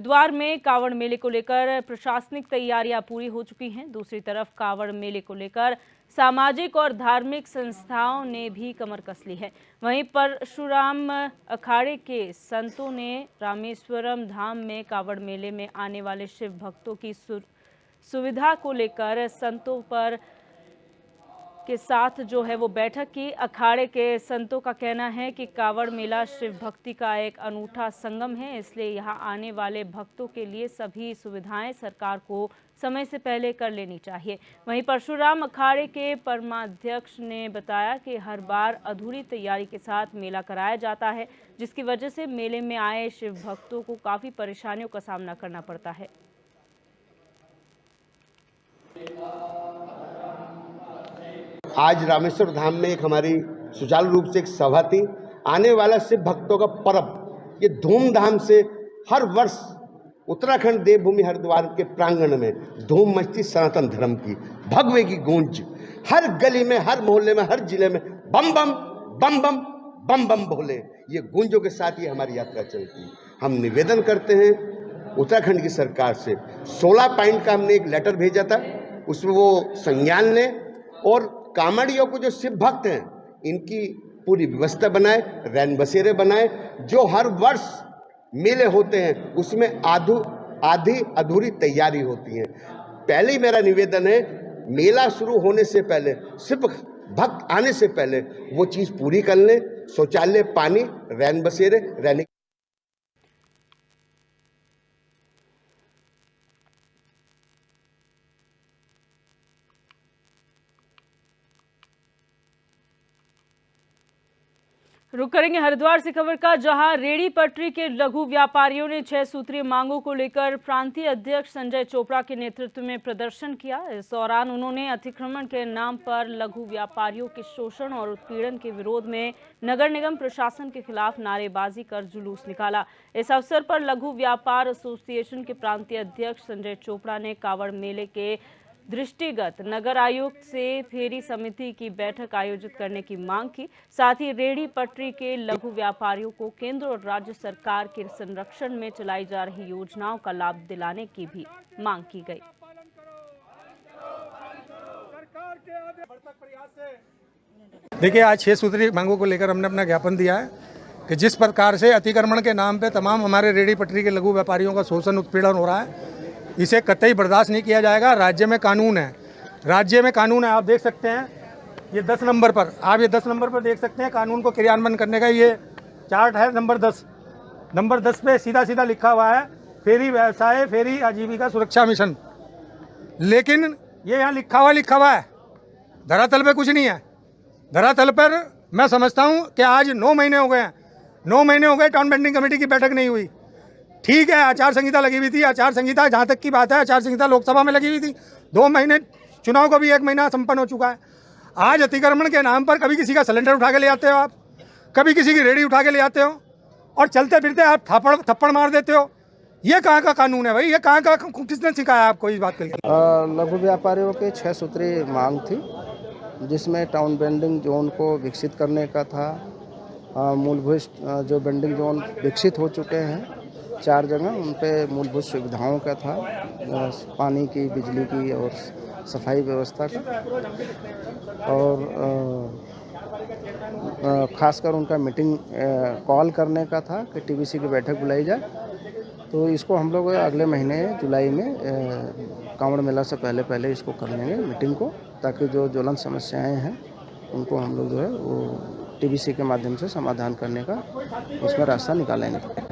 हरिद्वार में कांवड़ मेले को लेकर प्रशासनिक तैयारियां पूरी हो चुकी हैं। दूसरी तरफ कांवड़ मेले को लेकर सामाजिक और धार्मिक संस्थाओं ने भी कमर कस ली है। वहीं परशुराम अखाड़े के संतों ने रामेश्वरम धाम में कांवड़ मेले में आने वाले शिव भक्तों की सुविधा को लेकर संतों पर के साथ जो है वो बैठक की। अखाड़े के संतों का कहना है कि कांवड़ मेला शिव भक्ति का एक अनूठा संगम है, इसलिए यहाँ आने वाले भक्तों के लिए सभी सुविधाएं सरकार को समय से पहले कर लेनी चाहिए। वहीं परशुराम अखाड़े के परमाध्यक्ष ने बताया कि हर बार अधूरी तैयारी के साथ मेला कराया जाता है, जिसकी वजह से मेले में आए शिव भक्तों को काफी परेशानियों का सामना करना पड़ता है। आज रामेश्वर धाम में एक हमारी सुचारू रूप से एक सभा थी। आने वाला शिव भक्तों का पर्व ये धूमधाम से हर वर्ष उत्तराखंड देवभूमि हरिद्वार के प्रांगण में धूम मचती सनातन धर्म की भगवे की गूंज। हर गली में, हर मोहल्ले में, हर जिले में बम बम बम बम बम बम भोले, ये गूंजों के साथ ये हमारी यात्रा चलती है। हम निवेदन करते हैं उत्तराखंड की सरकार से, 16 पॉइंट का हमने एक लेटर भेजा था, उसमें वो संज्ञान लें और कांवड़ियों को जो शिव भक्त हैं इनकी पूरी व्यवस्था बनाए, रैन बसेरे बनाए। जो हर वर्ष मेले होते हैं उसमें आधी अधूरी तैयारी होती है। पहले ही मेरा निवेदन है, मेला शुरू होने से पहले, शिव भक्त आने से पहले वो चीज़ पूरी कर लें। शौचालय, पानी, रैन बसेरे, रहने रुक करेंगे हरिद्वार से खबर का, जहां रेहड़ी पटरी के लघु व्यापारियों ने 6 सूत्रीय मांगों को लेकर प्रांतीय अध्यक्ष संजय चोपड़ा के नेतृत्व में प्रदर्शन किया। इस दौरान उन्होंने अतिक्रमण के नाम पर लघु व्यापारियों के शोषण और उत्पीड़न के विरोध में नगर निगम प्रशासन के खिलाफ नारेबाजी कर जुलूस निकाला। इस अवसर पर लघु व्यापार एसोसिएशन के प्रांतीय अध्यक्ष संजय चोपड़ा ने कांवड़ मेले के दृष्टिगत नगर आयुक्त से फेरी समिति की बैठक आयोजित करने की मांग की। साथ ही रेहड़ी पटरी के लघु व्यापारियों को केंद्र और राज्य सरकार के संरक्षण में चलाई जा रही योजनाओं का लाभ दिलाने की भी मांग की गई। देखिए, आज 6 सूत्री मांगों को लेकर हमने अपना ज्ञापन दिया है कि जिस प्रकार से अतिक्रमण के नाम पे तमाम हमारे रेहड़ी पटरी के लघु व्यापारियों का शोषण उत्पीड़न हो रहा है, इसे कतई बर्दाश्त नहीं किया जाएगा। राज्य में कानून है, आप देख सकते हैं ये 10 नंबर पर, आप ये 10 नंबर पर देख सकते हैं कानून को क्रियान्वयन करने का ये चार्ट है। नंबर 10 पे सीधा लिखा हुआ है फेरी व्यवसाय, फेरी आजीविका सुरक्षा मिशन। लेकिन ये यहाँ लिखा हुआ है, धरातल पे कुछ नहीं है। धरातल पर मैं समझता हूँ कि आज 9 महीने हो गए टाउन पेंडिंग कमेटी की बैठक नहीं हुई। ठीक है, आचार संहिता लगी हुई थी, आचार संहिता जहाँ तक की बात है, आचार संहिता लोकसभा में लगी हुई थी। 2 महीने, चुनाव को भी 1 महीना संपन्न हो चुका है। आज अतिक्रमण के नाम पर कभी किसी का सिलेंडर उठा के ले आते हो आप, कभी किसी की रेहड़ी उठा के ले आते हो और चलते फिरते आप थप्पड़ मार देते हो। ये कहाँ का कानून है भाई? ये कहाँ का, किसने सिखाया आपको इस बात के लिए? लघु व्यापारियों के 6 सूत्रीय मांग थी, जिसमें टाउन बेंडिंग जोन को विकसित करने का था। मूलभूत जो बेंडिंग जोन विकसित हो चुके हैं 4 जगह, उन पे मूलभूत सुविधाओं का था, पानी की, बिजली की और सफाई व्यवस्था का, और खासकर उनका मीटिंग कॉल करने का था कि टीबीसी की बैठक बुलाई जाए। तो इसको हम लोग अगले महीने जुलाई में कांवड़ मेला से पहले इसको कर लेंगे मीटिंग को, ताकि जो ज्वलंत समस्याएं हैं उनको हम लोग जो है वो टीबीसी के माध्यम से समाधान करने का उसमें रास्ता निकालेंगे।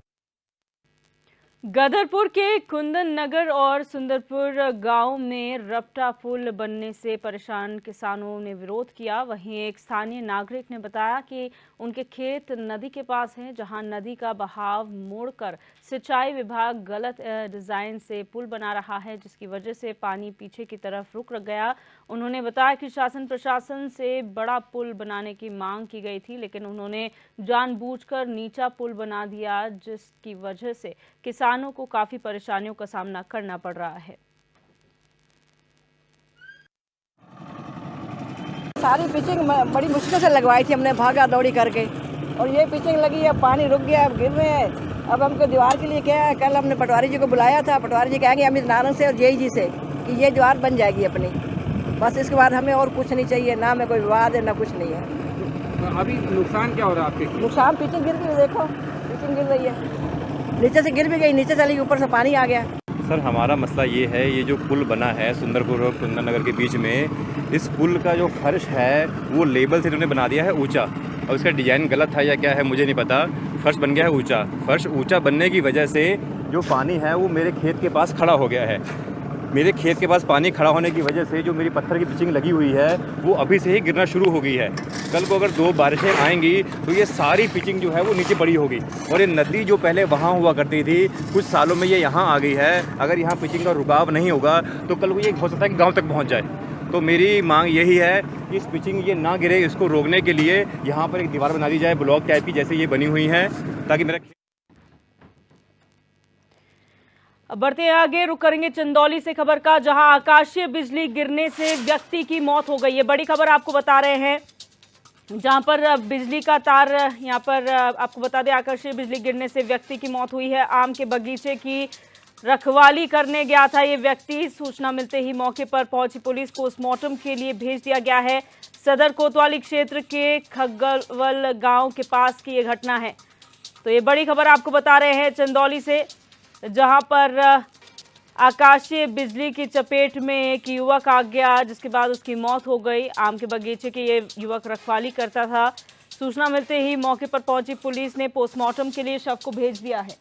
गदरपुर के कुंदन नगर और सुंदरपुर गांव में रपटा पुल बनने से परेशान किसानों ने विरोध किया। वहीं एक स्थानीय नागरिक ने बताया कि उनके खेत नदी के पास हैं, जहां नदी का बहाव मोड़कर सिंचाई विभाग गलत डिजाइन से पुल बना रहा है, जिसकी वजह से पानी पीछे की तरफ रुक गया। उन्होंने बताया कि शासन प्रशासन से बड़ा पुल बनाने की मांग की गई थी, लेकिन उन्होंने जानबूझकर नीचा पुल बना दिया, जिसकी वजह से किसानों को काफी परेशानियों का सामना करना पड़ रहा है। सारी पिचिंग बड़ी मुश्किल से लगवाई थी हमने, भागा दौड़ी करके, और ये पिचिंग लगी है, पानी रुक गया, अब गिर रहे हैं। अब हमको दीवार के लिए क्या है, कल हमने पटवारी जी को बुलाया था। पटवारी जी कहेंगे अमित नारायण से और जेई जी से कि ये दीवार बन जाएगी अपनी, बस इसके बाद हमें और कुछ नहीं चाहिए, ना हमें कोई विवाद है ना कुछ नहीं है। अभी नुकसान क्या हो रहा है आपके? नुकसान पिचिंग गिर गई, देखो पिचिंग गिर रही है, नीचे से गिर भी गई, नीचे चली गई, ऊपर से पानी आ गया। सर हमारा मसला ये है, ये जो पुल बना है सुंदरपुर और कुंदन नगर के बीच में, इस पुल का जो फर्श है वो लेबल से इन्होंने बना दिया है ऊंचा, और उसका डिज़ाइन गलत था या क्या है मुझे नहीं पता। फर्श बन गया है ऊंचा। फर्श ऊंचा बनने की वजह से जो पानी है वो मेरे खेत के पास खड़ा हो गया है। मेरे खेत के पास पानी खड़ा होने की वजह से जो मेरी पत्थर की पिचिंग लगी हुई है वो अभी से ही गिरना शुरू हो गई है। कल को अगर 2 बारिशें आएंगी तो ये सारी पिचिंग जो है वो नीचे पड़ी होगी, और ये नदी जो पहले वहाँ हुआ करती थी कुछ सालों में ये यहाँ आ गई है। अगर यहाँ पिचिंग का रुकाव नहीं होगा तो कल को ये हो सकता है कि गाँव तक पहुँच जाए। तो मेरी मांग यही है कि इस पिचिंग ये ना गिरे, इसको रोकने के लिए यहाँ पर एक दीवार बना दी जाए ब्लॉक टाइप की, जैसे ये बनी हुई है, ताकि मेरा। अब बढ़ते हैं आगे, रुक करेंगे चंदौली से खबर का, जहां आकाशीय बिजली गिरने से व्यक्ति की मौत हो गई है। बड़ी खबर आपको बता रहे हैं, जहां पर बिजली का तार, यहां पर आपको बता दें आकाशीय बिजली गिरने से व्यक्ति की मौत हुई है। आम के बगीचे की रखवाली करने गया था ये व्यक्ति। सूचना मिलते ही मौके पर पहुंची पुलिस, पोस्टमार्टम के लिए भेज दिया गया है। सदर कोतवाली क्षेत्र के खग्गवल गाँव के पास की ये घटना है। तो ये बड़ी खबर आपको बता रहे हैं चंदौली से, जहां पर आकाशीय बिजली की चपेट में एक युवक आ गया, जिसके बाद उसकी मौत हो गई। आम के बगीचे के ये युवक रखवाली करता था। सूचना मिलते ही मौके पर पहुंची पुलिस ने पोस्टमार्टम के लिए शव को भेज दिया है।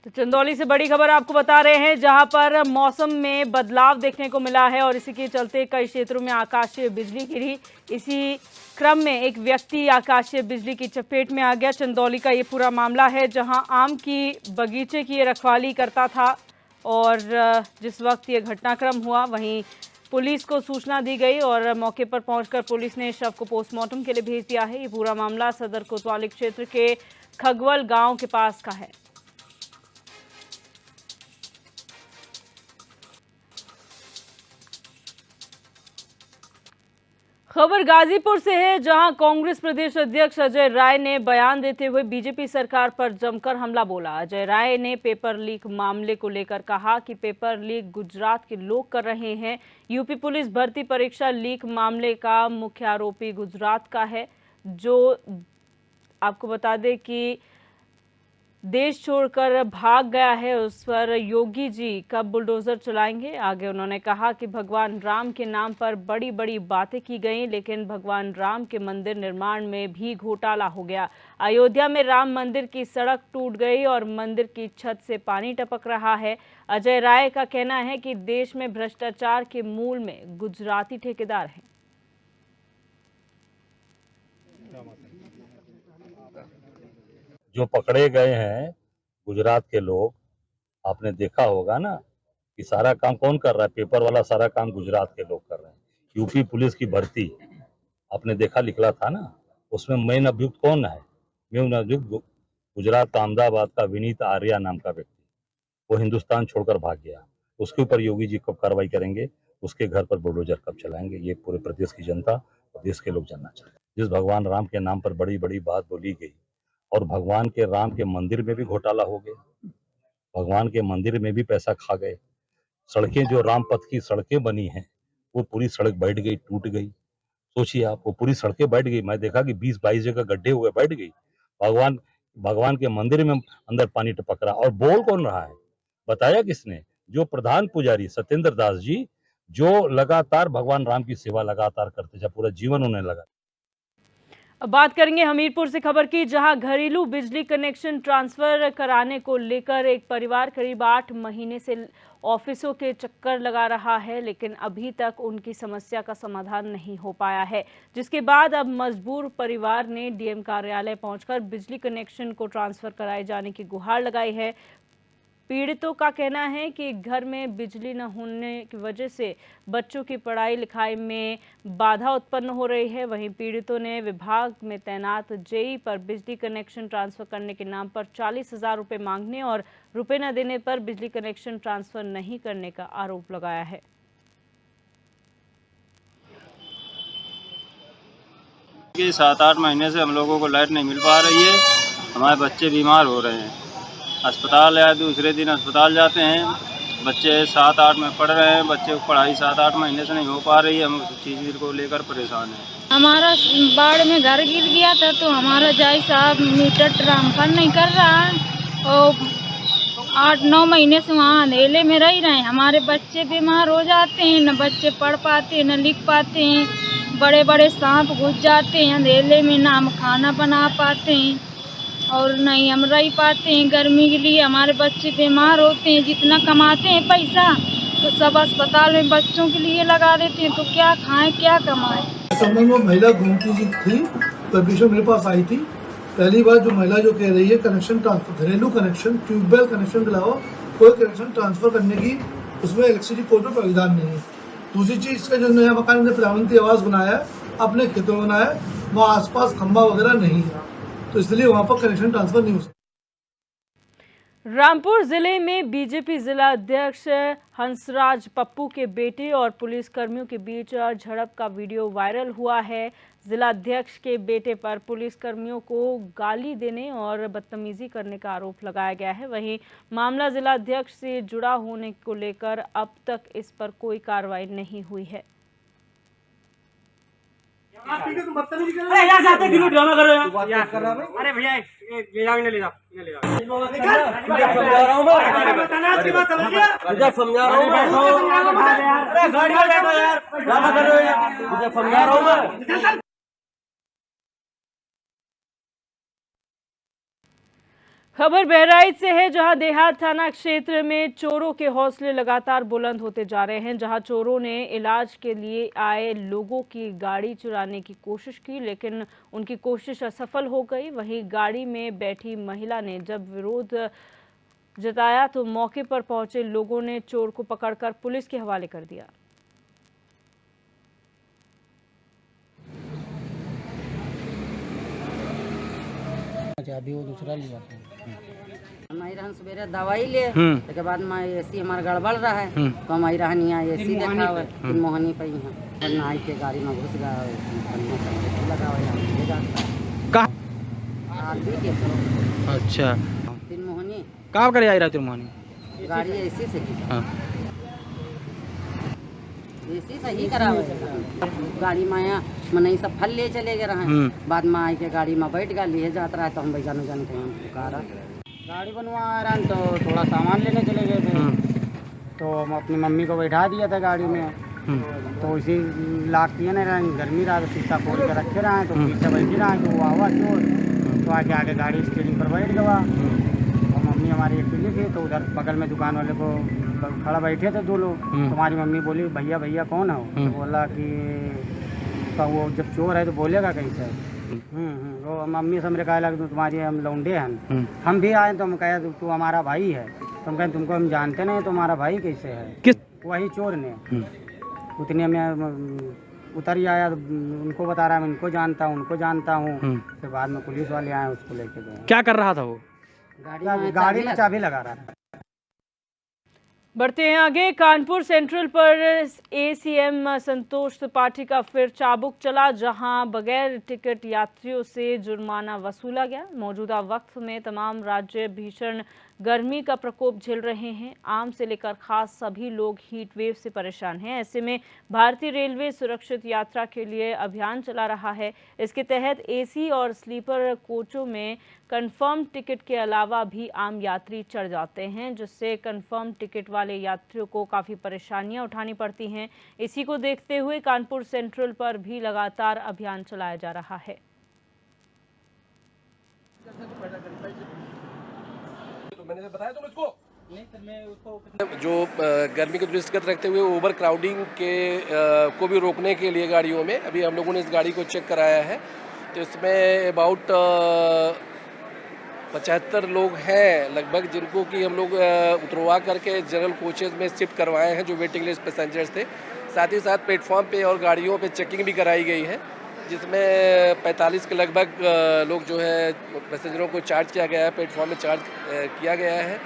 तो चंदौली से बड़ी खबर आपको बता रहे हैं, जहां पर मौसम में बदलाव देखने को मिला है और इसी के चलते कई क्षेत्रों में आकाशीय बिजली गिरी। इसी क्रम में एक व्यक्ति आकाशीय बिजली की चपेट में आ गया। चंदौली का ये पूरा मामला है, जहां आम की बगीचे की रखवाली करता था और जिस वक्त ये घटनाक्रम हुआ वहीं पुलिस को सूचना दी गई और मौके पर पहुंचकर पुलिस ने शव को पोस्टमार्टम के लिए भेज दिया है। ये पूरा मामला सदर कोतवाली क्षेत्र के खगवल गाँव के पास का है। खबर गाजीपुर से है, जहां कांग्रेस प्रदेश अध्यक्ष अजय राय ने बयान देते हुए बीजेपी सरकार पर जमकर हमला बोला। अजय राय ने पेपर लीक मामले को लेकर कहा कि पेपर लीक गुजरात के लोग कर रहे हैं। यूपी पुलिस भर्ती परीक्षा लीक मामले का मुख्य आरोपी गुजरात का है, जो आपको बता दें कि देश छोड़कर भाग गया है। उस पर योगी जी कब बुलडोजर चलाएंगे। आगे उन्होंने कहा कि भगवान राम के नाम पर बड़ी बड़ी बातें की गई, लेकिन भगवान राम के मंदिर निर्माण में भी घोटाला हो गया। अयोध्या में राम मंदिर की सड़क टूट गई और मंदिर की छत से पानी टपक रहा है। अजय राय का कहना है कि देश में भ्रष्टाचार के मूल में गुजराती ठेकेदार हैं। जो पकड़े गए हैं गुजरात के लोग, आपने देखा होगा ना कि सारा काम कौन कर रहा है, पेपर वाला सारा काम गुजरात के लोग कर रहे हैं। यूपी पुलिस की भर्ती आपने देखा निकला था ना, उसमें मेन अभियुक्त कौन है? मेन अभियुक्त गुजरात का अहमदाबाद का विनीत आर्या नाम का व्यक्ति, वो हिंदुस्तान छोड़कर भाग गया। उसके ऊपर योगी जी कब कार्रवाई करेंगे, उसके घर पर बुलडोजर कब चलाएंगे, ये पूरे प्रदेश की जनता और देश के लोग जानना चाहते हैं। जिस भगवान राम के नाम पर बड़ी बड़ी बात बोली गई और भगवान के राम के मंदिर में भी घोटाला हो गया, भगवान के मंदिर में भी पैसा खा गए। सड़कें जो राम पथ की सड़कें बनी हैं वो पूरी सड़क बैठ गई, टूट गई। सोचिए आप, वो पूरी सड़कें बैठ गई। मैं देखा कि 20-22 जगह गड्ढे हुए, बैठ गई। भगवान के मंदिर में अंदर पानी टपक रहा। और बोल कौन रहा है, बताया किसने? जो प्रधान पुजारी सत्येंद्र दास जी, जो लगातार भगवान राम की सेवा लगातार करते थे, पूरा जीवन उन्हें लगा। अब बात करेंगे हमीरपुर से खबर की, जहां घरेलू बिजली कनेक्शन ट्रांसफर कराने को लेकर एक परिवार करीब 8 महीने से ऑफिसों के चक्कर लगा रहा है, लेकिन अभी तक उनकी समस्या का समाधान नहीं हो पाया है। जिसके बाद अब मजबूर परिवार ने डीएम कार्यालय पहुंचकर बिजली कनेक्शन को ट्रांसफर कराए जाने की गुहार लगाई है। पीड़ितों का कहना है कि घर में बिजली न होने की वजह से बच्चों की पढ़ाई लिखाई में बाधा उत्पन्न हो रही है। वहीं पीड़ितों ने विभाग में तैनात जेई पर बिजली कनेक्शन ट्रांसफर करने के नाम पर 40,000 रुपये मांगने और रुपये न देने पर बिजली कनेक्शन ट्रांसफर नहीं करने का आरोप लगाया है। कि 7-8 महीने से हम लोगों को लाइट नहीं मिल पा रही है। हमारे बच्चे बीमार हो रहे हैं। अस्पताल या दूसरे दिन अस्पताल जाते हैं, बच्चे 7-8 में पढ़ रहे हैं, बच्चे को पढ़ाई 7-8 महीने से नहीं हो पा रही है। हम उस चीज़ को लेकर परेशान हैं। हमारा बाढ़ में घर गिर गया था तो हमारा जाई साहब मीटर ट्रांसफर नहीं कर रहा है और 8-9 महीने से वहाँ अंधेले में रह रहे हैं। हमारे बच्चे बीमार हो जाते हैं, न बच्चे पढ़ पाते हैं न लिख पाते हैं। बड़े बड़े सांप घुस जाते हैं अंधेले में, ना हम खाना बना पाते हैं और नहीं हम रह पाते हैं। गर्मी के लिए हमारे बच्चे बीमार होते हैं। जितना कमाते हैं पैसा तो सब अस्पताल में बच्चों के लिए लगा देते हैं, तो क्या खाएं क्या कमाएं। संबंध में महिला घूमती जी थी, परमिशन मेरे पास आई थी। पहली बार जो महिला जो कह रही है कनेक्शन ट्रांसफर, घरेलू कनेक्शन, ट्यूबवेल कनेक्शन के अलावा कोई कनेक्शन ट्रांसफर करने की उसमें इलेक्ट्रिसिटी कोड में प्राविधान नहीं है। दूसरी चीज का जो नया मकान ने प्रधानमंत्री आवास बनाया है, अपने खेतों में बनाया है, वहाँ आसपास खंबा वगैरह नहीं है, तो इसलिए वहाँ पर कनेक्शन ट्रांसफर नहीं हो सकता। रामपुर जिले में बीजेपी जिला अध्यक्ष हंसराज पप्पू के बेटे और पुलिस कर्मियों के बीच झड़प का वीडियो वायरल हुआ है। जिला अध्यक्ष के बेटे पर पुलिस कर्मियों को गाली देने और बदतमीजी करने का आरोप लगाया गया है। वहीं मामला जिला अध्यक्ष से जुड़ा होने को लेकर अब तक इस पर कोई कार्रवाई नहीं हुई है। अरे भैया ले जाओ, ले जाओ, ले जाओ। समझा रहा हूँ मुझे समझा रहा हूँ। अरे गाड़ी में बैठो यार, ड्रामा कर रहे हो यार, मुझे समझा रहा हूँ मैं। खबर बहराइच से है, जहां देहात थाना क्षेत्र में चोरों के हौसले लगातार बुलंद होते जा रहे हैं। जहां चोरों ने इलाज के लिए आए लोगों की गाड़ी चुराने की कोशिश की, लेकिन उनकी कोशिश असफल हो गई। वहीं गाड़ी में बैठी महिला ने जब विरोध जताया तो मौके पर पहुंचे लोगों ने चोर को पकड़कर पुलिस के हवाले कर दिया। अभी वो दूसरा लिया हम सवेरे दवाई ले, उसके बाद में एसी हमारा गड़बड़ रहा है तो हम रहनी एसी देखा हुआ तीन मोहनी पे नहाई के गाड़ी में घुस गया लगा हुआ। अच्छा, तीन मोहनी कहाँ करे आई रहा तीन मोहनी गाड़ी एसी से एसी सही करा हुआ गाड़ी में नहीं सब फल ले चले गए रहे। बाद में आई के गाड़ी में बैठ गया, लिए जाता रहा तो हम भाई जान पुकारा। गाड़ी बनवा रहा तो थोड़ा सामान लेने चले गए थे तो हम अपनी मम्मी को बैठा दिया था गाड़ी में, तो इसी लाख किए ना गर्मी रहा तो शीशा खोल के रखे रहे तो पीछे बैठी रहा तो वो आवा चोर तो आके आके गाड़ी स्टीयरिंग पर बैठ गया। और मम्मी हमारी अकेली थी तो उधर बगल में दुकान वाले को खड़ा बैठे थे दो लोग। तुम्हारी मम्मी बोली भैया भैया कौन हो, तो बोला कि तो वो जब चोर है तो बोलेगा कैसे। वो मम्मी से हमने कहा लगा तुम्हारी हम लौंडे हैं, हम भी आए तो हम कहे तू हमारा भाई है, तो हम कहें तुमको हम जानते नहीं तुम्हारा भाई कैसे है। किस वही चोर ने उतने में उतर ही आया, उनको बता रहा है मैं इनको जानता हूँ उनको जानता हूँ। फिर बाद में पुलिस वाले आए उसको लेके गए। क्या कर रहा था वो? गाड़ी में चाबी लगा रहा था। बढ़ते हैं आगे। कानपुर सेंट्रल पर एसीएम संतोष त्रिपाठी का फिर चाबुक चला, जहां बगैर टिकट यात्रियों से जुर्माना वसूला गया। मौजूदा वक्त में तमाम राज्य भीषण गर्मी का प्रकोप झेल रहे हैं। आम से लेकर खास सभी लोग हीट वेव से परेशान हैं। ऐसे में भारतीय रेलवे सुरक्षित यात्रा के लिए अभियान चला रहा है। इसके तहत एसी और स्लीपर कोचों में कंफर्म टिकट के अलावा भी आम यात्री चढ़ जाते हैं, जिससे कंफर्म टिकट वाले यात्रियों को काफ़ी परेशानियां उठानी पड़ती हैं। इसी को देखते हुए कानपुर सेंट्रल पर भी लगातार अभियान चलाया जा रहा है। मैंने बताया तुम इसको जो गर्मी के दृष्टिगत रखते हुए ओवर क्राउडिंग के को भी रोकने के लिए गाड़ियों में अभी हम लोगों ने इस गाड़ी को चेक कराया है। तो इसमें अबाउट 75 लोग हैं लगभग, जिनको कि हम लोग उतरवा करके जनरल कोचेज़ में शिफ्ट करवाए हैं, जो वेटिंग लिस्ट पैसेंजर्स थे। साथ ही साथ प्लेटफॉर्म पे और गाड़ियों पे चेकिंग भी कराई गई है, जिसमें 45 के लगभग लोग जो है पैसेंजरों को चार्ज किया गया है, प्लेटफॉर्म में चार्ज किया गया है।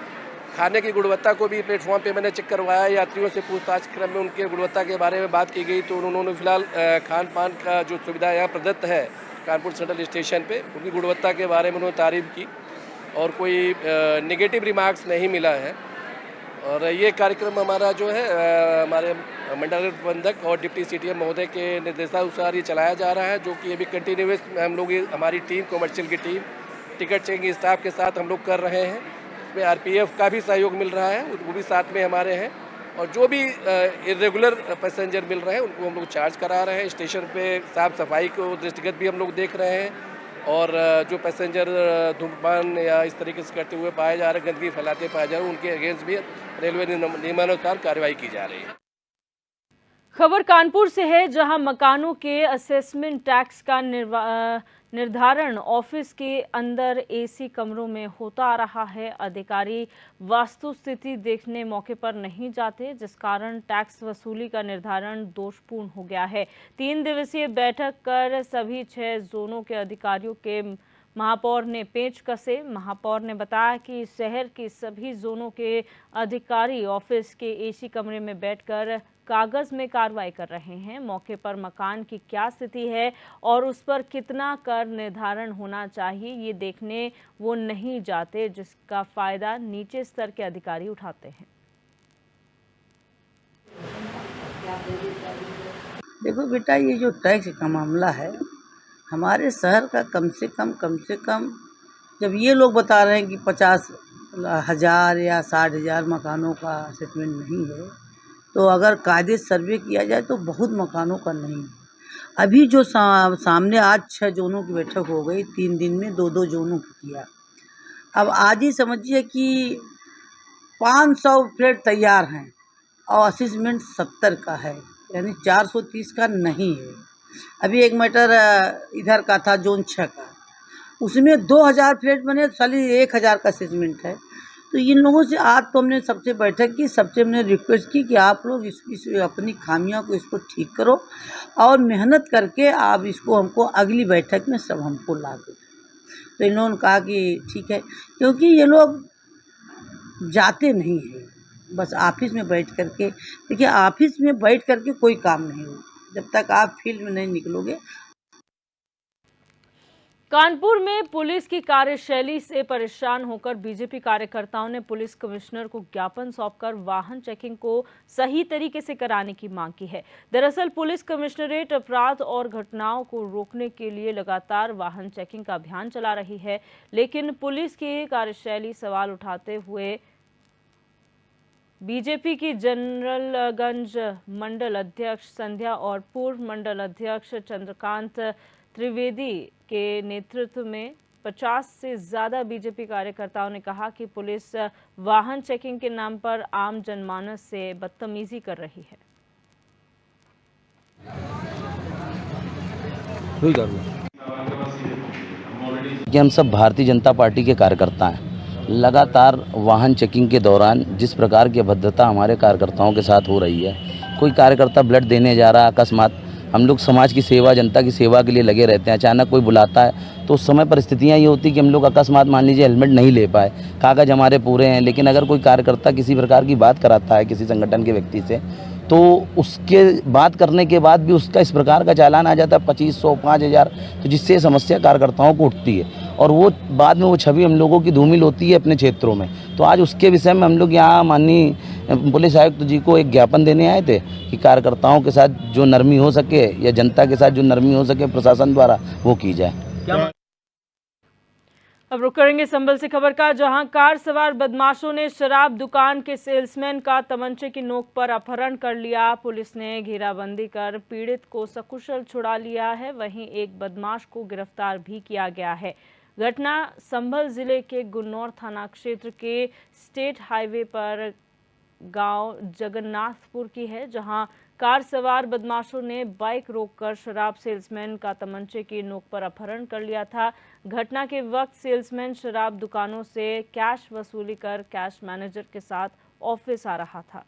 खाने की गुणवत्ता को भी प्लेटफॉर्म पे मैंने चेक करवाया। यात्रियों से पूछताछ क्रम में उनके गुणवत्ता के बारे में बात की गई, तो उन्होंने फिलहाल खान पान का जो सुविधा यहाँ प्रदत्त है कानपुर सेंट्रल स्टेशन पे, उनकी गुणवत्ता के बारे में उन्होंने तारीफ की और कोई नेगेटिव रिमार्क्स नहीं मिला है। और ये कार्यक्रम हमारा जो है हमारे मंडल प्रबंधक और डिप्टी CTM महोदय के निर्देशानुसार ये चलाया जा रहा है, जो कि अभी कंटिन्यूस हम लोग हमारी टीम, कमर्शियल की टीम, टिकट चेकिंग स्टाफ के साथ हम लोग कर रहे हैं। इसमें RPF का भी सहयोग मिल रहा है, वो भी साथ में हमारे हैं। और जो भी इरेगुलर पैसेंजर मिल रहे हैं उनको हम लोग चार्ज करा रहे हैं। स्टेशन पे साफ सफाई को दृष्टिगत भी हम लोग देख रहे हैं, और जो पैसेंजर धूम्रपान या इस तरीके से करते हुए पाए जा रहे हैं, गंदगी फैलाते पाए जा रहे हैं, उनके अगेंस्ट भी रेलवे नियमानुसार कार्रवाई की जा रही है। खबर कानपुर से है, जहां मकानों के असेसमेंट टैक्स का निर्धारण ऑफिस के अंदर AC कमरों में होता आ रहा है। अधिकारी वास्तु स्थिति देखने मौके पर नहीं जाते, जिस कारण टैक्स वसूली का निर्धारण दोषपूर्ण हो गया है। 3 दिवसीय बैठक कर सभी 6 जोनों के अधिकारियों के महापौर ने पेंच कसे। महापौर ने बताया कि शहर के सभी जोनों के अधिकारी ऑफिस के AC कमरे में बैठकर कागज में कार्रवाई कर रहे हैं। मौके पर मकान की क्या स्थिति है और उस पर कितना कर निर्धारण होना चाहिए, ये देखने वो नहीं जाते, जिसका फायदा नीचे स्तर के अधिकारी उठाते हैं। देखो बेटा, ये जो टैक्स का मामला है हमारे शहर का कम से कम जब ये लोग बता रहे हैं कि 50,000 या 60,000 मकानों का असेसमेंट नहीं है, तो अगर कायदे सर्वे किया जाए तो बहुत मकानों का नहीं है। अभी जो सामने आज 6 जोनों की बैठक हो गई, 3 दिन में 2-2 जोनों की किया। अब आज ही समझिए कि 500 फ्लैट तैयार हैं और असेसमेंट 70 का है, यानी 430 का नहीं है। अभी एक मैटर इधर का था जोन 6 का, उसमें 2000 फ्लैट बने, साली 1000 का असेसमेंट है। तो इन लोगों से आज तो हमने सबसे बैठक की, सबसे हमने रिक्वेस्ट की कि आप लोग इस अपनी खामियों को इसको ठीक करो और मेहनत करके आप इसको हमको अगली बैठक में सब हमको ला दो। तो इन लोगों ने कहा कि ठीक है, क्योंकि ये लोग जाते नहीं हैं, बस ऑफिस में बैठ करके। देखिए, ऑफिस में बैठ करके कोई काम नहीं हो जब तक आप फील्ड में नहीं निकलोगे। कानपुर में पुलिस की कार्यशैली से परेशान होकर बीजेपी कार्यकर्ताओं ने पुलिस कमिश्नर को ज्ञापन सौंपकर वाहन चेकिंग को सही तरीके से कराने की मांग की है। दरअसल पुलिस कमिश्नरेट अपराध और घटनाओं को रोकने के लिए लगातार वाहन चेकिंग का अभियान चला रही है, लेकिन पुलिस की कार्यशैली सवाल उठाते हुए बीजेपी की जनरलगंज मंडल अध्यक्ष संध्या और पूर्व मंडल अध्यक्ष चंद्रकांत त्रिवेदी के नेतृत्व में 50 से ज्यादा बीजेपी कार्यकर्ताओं ने कहा कि पुलिस वाहन चेकिंग के नाम पर आम जनमानस से बदतमीजी कर रही है। हम सब भारतीय जनता पार्टी के कार्यकर्ता हैं। लगातार वाहन चेकिंग के दौरान जिस प्रकार की अभद्रता हमारे कार्यकर्ताओं के साथ हो रही है, कोई कार्यकर्ता ब्लड देने जा रहा, अकस्मात हम लोग समाज की सेवा, जनता की सेवा के लिए लगे रहते हैं, अचानक कोई बुलाता है तो उस समय परिस्थितियाँ ये होती कि हम लोग अकस्मात मान लीजिए हेलमेट नहीं ले पाए, कागज़ हमारे पूरे हैं, लेकिन अगर कोई कार्यकर्ता किसी प्रकार की बात कराता है किसी संगठन के व्यक्ति से, तो उसके बात करने के बाद भी उसका इस प्रकार का चालान आ जाता है 2500, 5000, तो जिससे समस्या कार्यकर्ताओं को उठती है और वो बाद में वो छवि हम लोगों की धूमिल होती है अपने क्षेत्रों में। तो आज उसके विषय में हम लोग यहाँ माननीय पुलिस आयुक्त जी को एक ज्ञापन देने आए थे कि कार्यकर्ताओं के साथ जो नरमी हो सके या जनता के साथ जो नरमी हो सके प्रशासन द्वारा वो की जाए। अब रुक करेंगे संभल से खबर का, जहां कार सवार बदमाशों ने शराब दुकान के सेल्समैन का तमंचे की नोक पर अपहरण कर लिया। पुलिस ने घेराबंदी कर पीड़ित को सकुशल छुड़ा लिया है, वहीं एक बदमाश को गिरफ्तार भी किया गया है। घटना संभल जिले के गुन्नौर थाना क्षेत्र के स्टेट हाईवे पर गांव जगन्नाथपुर की है, जहां कार सवार बदमाशों ने बाइक रोककर शराब सेल्समैन का तमंचे की नोक पर अपहरण कर लिया था। घटना के वक्त सेल्समैन शराब दुकानों से कैश वसूली कर कैश मैनेजर के साथ ऑफिस आ रहा था।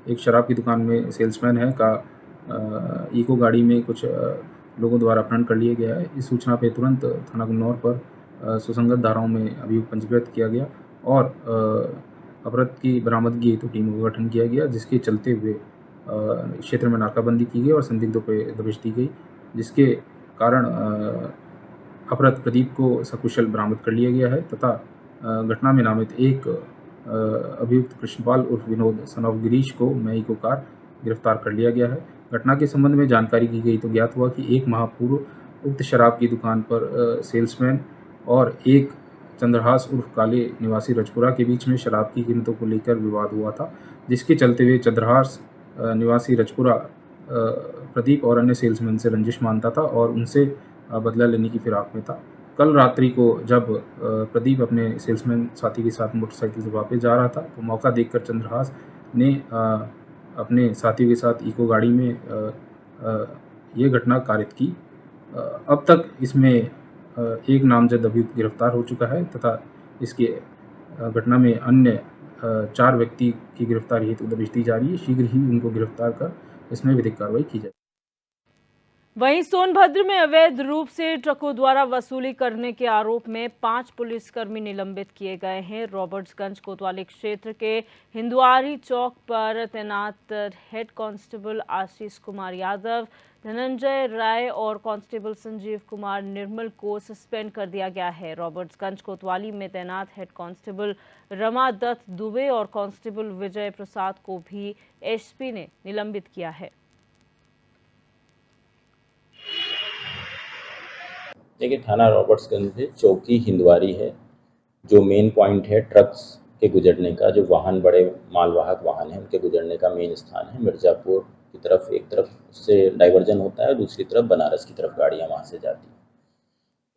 एक शराब की दुकान में सेल्समैन है का इको गाड़ी में कुछ लोगों द्वारा अपहरण कर लिया गया है। इस सूचना पे तुरंत थाना गुन्नौर पर सुसंगत धाराओं में अभियोग पंजीकृत किया गया और अपराध की बरामदगी हेतु टीम का गठन किया गया, जिसके चलते हुए क्षेत्र में नाकाबंदी की गई और संदिग्धों पर दबिश दी गई, जिसके कारण अपराध प्रदीप को सकुशल बरामद कर लिया गया है तथा घटना में नामित एक अभियुक्त कृष्णपाल उर्फ विनोद सन ऑफ गिरीश को मई को कार गिरफ्तार कर लिया गया है। घटना के संबंध में जानकारी की गई तो ज्ञात हुआ कि एक माह पूर्व उक्त शराब की दुकान पर सेल्समैन और एक चंद्रहास उर्फ काले निवासी रजपुरा के बीच में शराब की कीमतों को लेकर विवाद हुआ था, जिसके चलते हुए चंद्रहास निवासी रजपुरा प्रदीप और अन्य सेल्समैन से रंजिश मानता था और उनसे बदला लेने की फिराक में था। कल रात्रि को जब प्रदीप अपने सेल्समैन साथी के साथ मोटरसाइकिल से वापस जा रहा था तो मौका देखकर चंद्रहास ने अपने साथियों के साथ इको गाड़ी में ये घटना कारित की। अब तक इसमें एक नामजद अभियुक्त गिरफ्तार हो चुका है तथा इसके घटना में अन्य 4 व्यक्ति की गिरफ्तारी हेतु दबिश दी जा रही है। शीघ्र ही उनको गिरफ्तार कर इसमें विधिक कार्रवाई की जाएगी। वहीं सोनभद्र में अवैध रूप से ट्रकों द्वारा वसूली करने के आरोप में 5 पुलिसकर्मी निलंबित किए गए हैं। रॉबर्ट्सगंज कोतवाली क्षेत्र के हिंदुआरी चौक पर तैनात हेड कांस्टेबल आशीष कुमार यादव, धनंजय राय और कांस्टेबल संजीव कुमार निर्मल को सस्पेंड कर दिया गया है। रॉबर्ट्सगंज कोतवाली में तैनात हेड कांस्टेबल रमा दत्त दुबे और कांस्टेबल विजय प्रसाद को भी एसपी ने निलंबित किया है। देखिए, थाना रॉबर्ट्सगंज में चौकी हिंदवारी है, जो मेन पॉइंट है ट्रक्स के गुजरने का, जो वाहन बड़े मालवाहक वाहन हैं उनके गुजरने का मेन स्थान है। मिर्ज़ापुर की तरफ एक तरफ से डाइवर्जन होता है, दूसरी तरफ बनारस की तरफ गाड़ियां वहां से जाती हैं।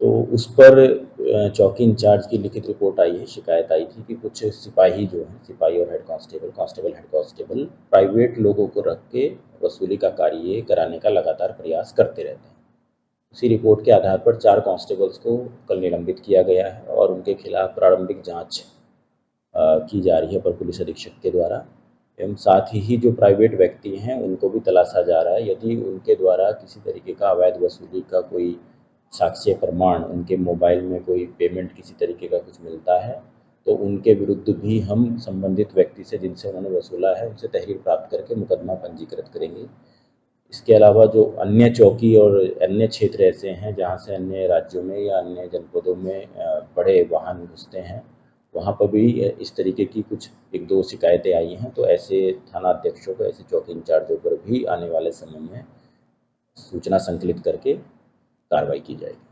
तो उस पर चौकी इंचार्ज की लिखित रिपोर्ट आई है, शिकायत आई थी कि कुछ सिपाही जो हैं, सिपाही और head constable head constable private लोगों को रख के वसूली का कार्य कराने का लगातार प्रयास करते रहते हैं। उसी रिपोर्ट के आधार पर 4 कांस्टेबल्स को कल निलंबित किया गया है और उनके खिलाफ प्रारंभिक जांच की जा रही है अपर पुलिस अधीक्षक के द्वारा। एवं साथ ही जो प्राइवेट व्यक्ति हैं उनको भी तलाशा जा रहा है। यदि उनके द्वारा किसी तरीके का अवैध वसूली का कोई साक्ष्य प्रमाण, उनके मोबाइल में कोई पेमेंट किसी तरीके का कुछ मिलता है तो उनके विरुद्ध भी हम संबंधित व्यक्ति से जिनसे उन्होंने वसूला है उनसे तहरीर प्राप्त करके मुकदमा पंजीकृत करेंगे। इसके अलावा जो अन्य चौकी और अन्य क्षेत्र ऐसे हैं जहां से अन्य राज्यों में या अन्य जनपदों में बड़े वाहन घुसते हैं, वहां पर भी इस तरीके की कुछ 1-2 शिकायतें आई हैं। तो ऐसे थाना अध्यक्षों को, ऐसे चौकी इंचार्जों पर भी आने वाले समय में सूचना संकलित करके कार्रवाई की जाएगी।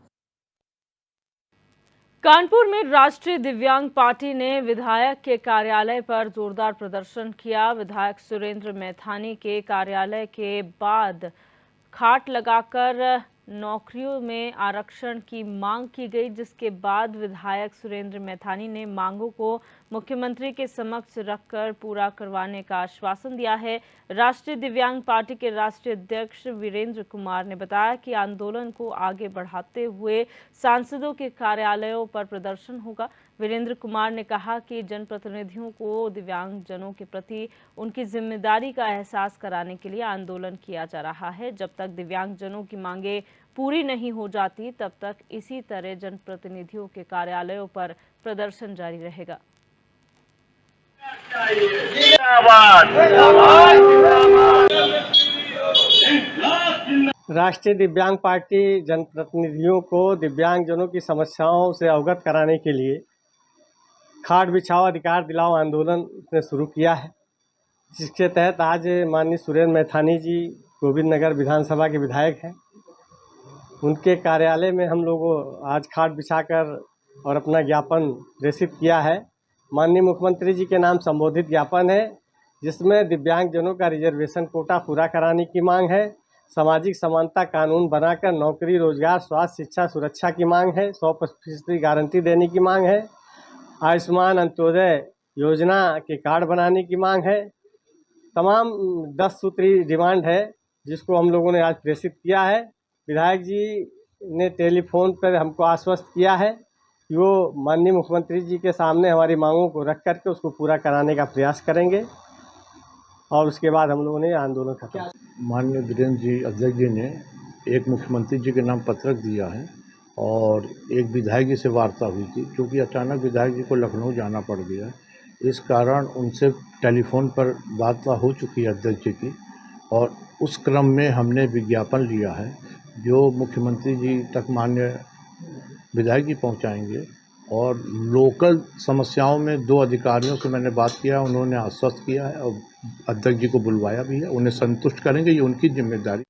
कानपुर में राष्ट्रीय दिव्यांग पार्टी ने विधायक के कार्यालय पर जोरदार प्रदर्शन किया। विधायक सुरेंद्र मैथानी के कार्यालय के बाद खाट लगाकर नौकरियों में आरक्षण की मांग की गई, जिसके बाद विधायक सुरेंद्र मैथानी ने मांगों को मुख्यमंत्री के समक्ष रखकर पूरा करवाने का आश्वासन दिया है। राष्ट्रीय दिव्यांग पार्टी के राष्ट्रीय अध्यक्ष वीरेंद्र कुमार ने बताया कि आंदोलन को आगे बढ़ाते हुए सांसदों के कार्यालयों पर प्रदर्शन होगा। वीरेंद्र कुमार ने कहा कि जनप्रतिनिधियों को दिव्यांगजनों के प्रति उनकी जिम्मेदारी का एहसास कराने के लिए आंदोलन किया जा रहा है। जब तक दिव्यांगजनों की मांगें पूरी नहीं हो जाती तब तक इसी तरह जनप्रतिनिधियों के कार्यालयों पर प्रदर्शन जारी रहेगा। राष्ट्रीय दिव्यांग पार्टी जनप्रतिनिधियों को दिव्यांगजनों की समस्याओं से अवगत कराने के लिए खाट बिछाओ अधिकार दिलाओ आंदोलन ने शुरू किया है, जिसके तहत आज माननीय सुरेंद्र मैथानी जी गोविंद नगर विधानसभा के विधायक हैं। उनके कार्यालय में हम लोगों आज खाट बिछाकर और अपना ज्ञापन प्रेषित किया है। माननीय मुख्यमंत्री जी के नाम संबोधित ज्ञापन है, जिसमें दिव्यांगजनों का रिजर्वेशन कोटा पूरा कराने की मांग है, सामाजिक समानता कानून बनाकर नौकरी, रोजगार, स्वास्थ्य, शिक्षा, सुरक्षा की मांग है, 100% गारंटी देने की मांग है, आयुष्मान अंत्योदय योजना के कार्ड बनाने की मांग है। तमाम 10 सूत्री डिमांड है जिसको हम लोगों ने आज प्रेषित किया है। विधायक जी ने टेलीफोन पर हमको आश्वस्त किया है कि वो माननीय मुख्यमंत्री जी के सामने हमारी मांगों को रख करके उसको पूरा कराने का प्रयास करेंगे और उसके बाद हम लोगों ने आंदोलन खत्म। माननीय वीरेंद्र जी अध्यक्ष जी ने एक मुख्यमंत्री जी के नाम पत्रक दिया है और एक विधायक जी से वार्ता हुई थी, क्योंकि अचानक विधायक जी को लखनऊ जाना पड़ गया। इस कारण उनसे टेलीफोन पर वार्ता हो चुकी है अध्यक्ष जी की, और उस क्रम में हमने विज्ञापन लिया है जो मुख्यमंत्री जी तक माननीय विधायक जी पहुंचाएंगे। और लोकल समस्याओं में 2 अधिकारियों से मैंने बात किया, उन्होंने आश्वस्त किया है और अध्यक्ष जी को बुलवाया भी है। उन्हें संतुष्ट करेंगे, ये उनकी जिम्मेदारी।